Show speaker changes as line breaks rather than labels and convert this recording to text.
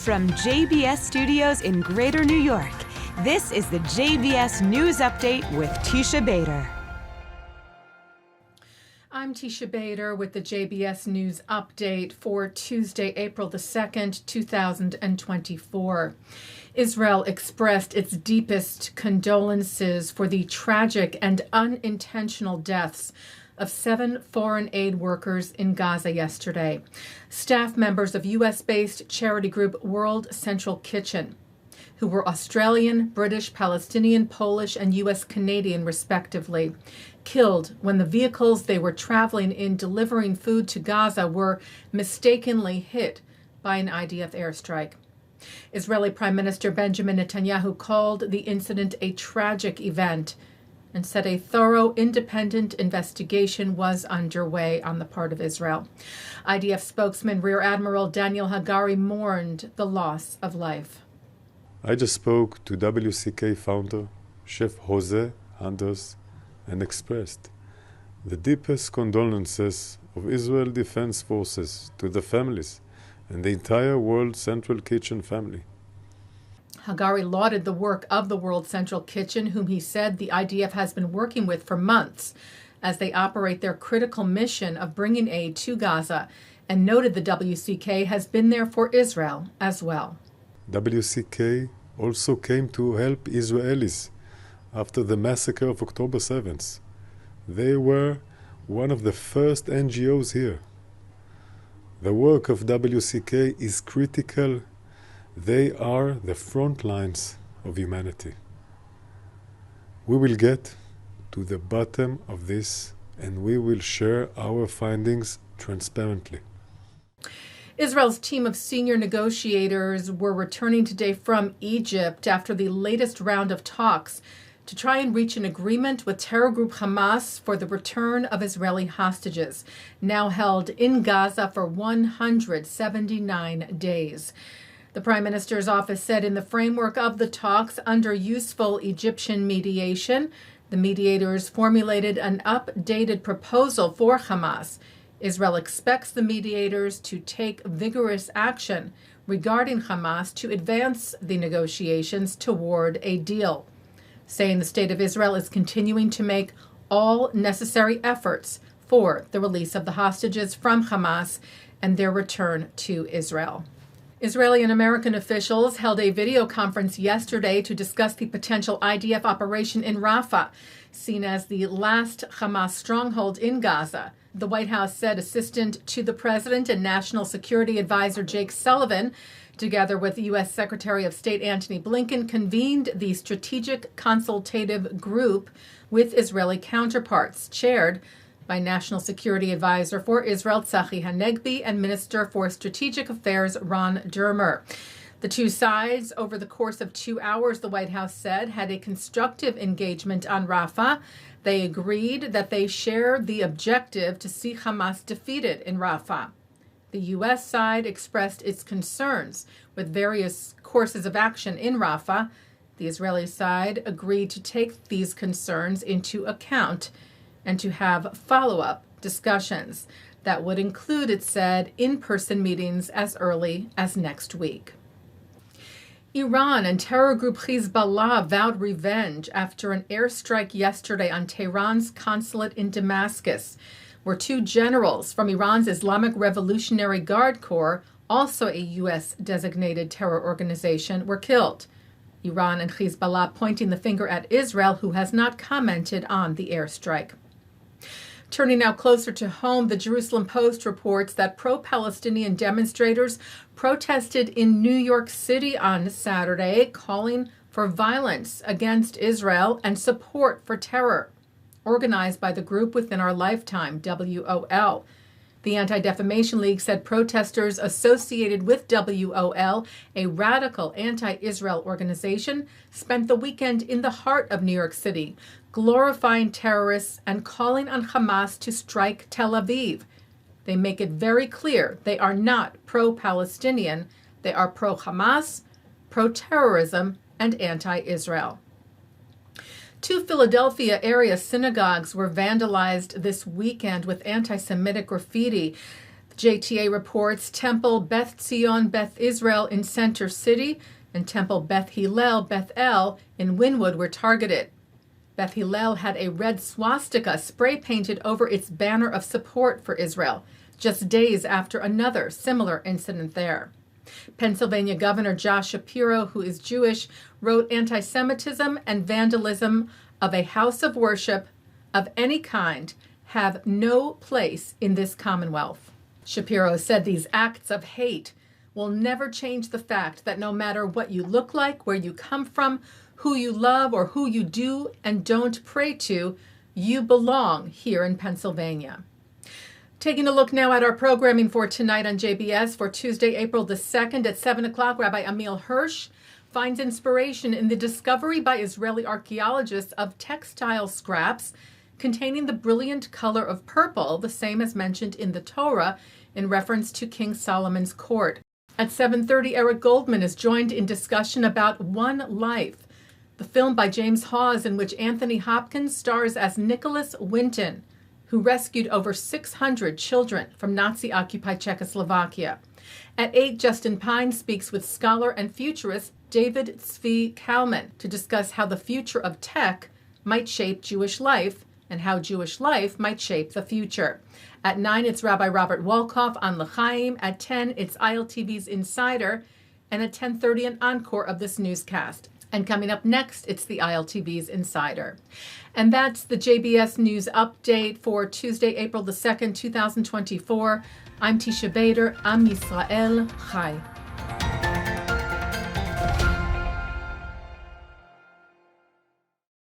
From JBS Studios in Greater New York, this is the JBS News Update with Teisha Bader.
I'm Teisha Bader with the JBS News Update for Tuesday, April the 2nd, 2024. Israel expressed its deepest condolences for the tragic and unintentional deaths of 7 foreign aid workers in Gaza yesterday, staff members of U.S.-based charity group World Central Kitchen, who were Australian, British, Palestinian, Polish, and U.S. Canadian, respectively, killed when the vehicles they were traveling in delivering food to Gaza were mistakenly hit by an IDF airstrike. Israeli Prime Minister Benjamin Netanyahu called the incident a tragic event and said a thorough, independent investigation was underway on the part of Israel. IDF spokesman Rear Admiral Daniel Hagari mourned the loss of life.
I just spoke to WCK founder, Chef Jose Anders, and expressed the deepest condolences of Israel Defense Forces to the families and the entire World Central Kitchen family.
Hagari lauded the work of the World Central Kitchen, whom he said the IDF has been working with for months as they operate their critical mission of bringing aid to Gaza, and noted the WCK has been there for Israel as well.
WCK also came to help Israelis after the massacre of October 7th. They were one of the first NGOs here. The work of WCK is critical. They are the front lines of humanity. We will get to the bottom of this, and we will share our findings transparently.
Israel's team of senior negotiators were returning today from Egypt after the latest round of talks to try and reach an agreement with terror group Hamas for the return of Israeli hostages, now held in Gaza for 179 days. The Prime Minister's office said in the framework of the talks under useful Egyptian mediation, the mediators formulated an updated proposal for Hamas. Israel expects the mediators to take vigorous action regarding Hamas to advance the negotiations toward a deal, saying the State of Israel is continuing to make all necessary efforts for the release of the hostages from Hamas and their return to Israel. Israeli and American officials held a video conference yesterday to discuss the potential IDF operation in Rafah, seen as the last Hamas stronghold in Gaza. The White House said Assistant to the President and National Security Advisor Jake Sullivan, together with U.S. Secretary of State Anthony Blinken, convened the Strategic Consultative Group with Israeli counterparts, chaired by National Security Advisor for Israel Tzachi Hanegbi and Minister for Strategic Affairs Ron Dermer. The two sides, over the course of 2 hours, the White House said, had a constructive engagement on Rafah. They agreed that they shared the objective to see Hamas defeated in Rafah. The U.S. side expressed its concerns with various courses of action in Rafah. The Israeli side agreed to take these concerns into account and to have follow-up discussions that would include, it said, in-person meetings as early as next week. Iran and terror group Hezbollah vowed revenge after an airstrike yesterday on Tehran's consulate in Damascus, where 2 generals from Iran's Islamic Revolutionary Guard Corps, also a U.S.-designated terror organization, were killed. Iran and Hezbollah pointing the finger at Israel, who has not commented on the airstrike. Turning now closer to home, the Jerusalem Post reports that pro-Palestinian demonstrators protested in New York City on Saturday, calling for violence against Israel and support for terror, organized by the group Within Our Lifetime, WOL. The Anti-Defamation League said protesters associated with WOL, a radical anti-Israel organization, spent the weekend in the heart of New York City, glorifying terrorists and calling on Hamas to strike Tel Aviv. They make it very clear they are not pro-Palestinian. They are pro-Hamas, pro-terrorism, and anti-Israel. 2 Philadelphia area synagogues were vandalized this weekend with anti-Semitic graffiti. JTA reports Temple Beth Zion Beth Israel in Center City and Temple Beth Hillel Beth El in Wynwood were targeted. Beth Hillel had a red swastika spray painted over its banner of support for Israel, just days after another similar incident there. Pennsylvania Governor Josh Shapiro, who is Jewish, wrote antisemitism and vandalism of a house of worship of any kind have no place in this Commonwealth. Shapiro said these acts of hate will never change the fact that no matter what you look like, where you come from, who you love, or who you do and don't pray to, you belong here in Pennsylvania. Taking a look now at our programming for tonight on JBS for Tuesday, April the 2nd at 7 o'clock, Rabbi Ammiel Hirsch finds inspiration in the discovery by Israeli archaeologists of textile scraps containing the brilliant color of purple, the same as mentioned in the Torah in reference to King Solomon's court. At 7:30, Eric Goldman is joined in discussion about One Life, the film by James Hawes in which Anthony Hopkins stars as Nicholas Winton, who rescued over 600 children from Nazi-occupied Czechoslovakia. At 8, Justin Pine speaks with scholar and futurist David Zvi Kalman to discuss how the future of tech might shape Jewish life and how Jewish life might shape the future. At 9, it's Rabbi Robert Wolkoff on L'chaim. At 10, it's ILTV's Insider. And at 10:30, an encore of this newscast. And coming up next, it's the ILTV's Insider. And that's the JBS News Update for Tuesday, April the 2nd, 2024. I'm Teisha Bader. Am Yisrael Chai.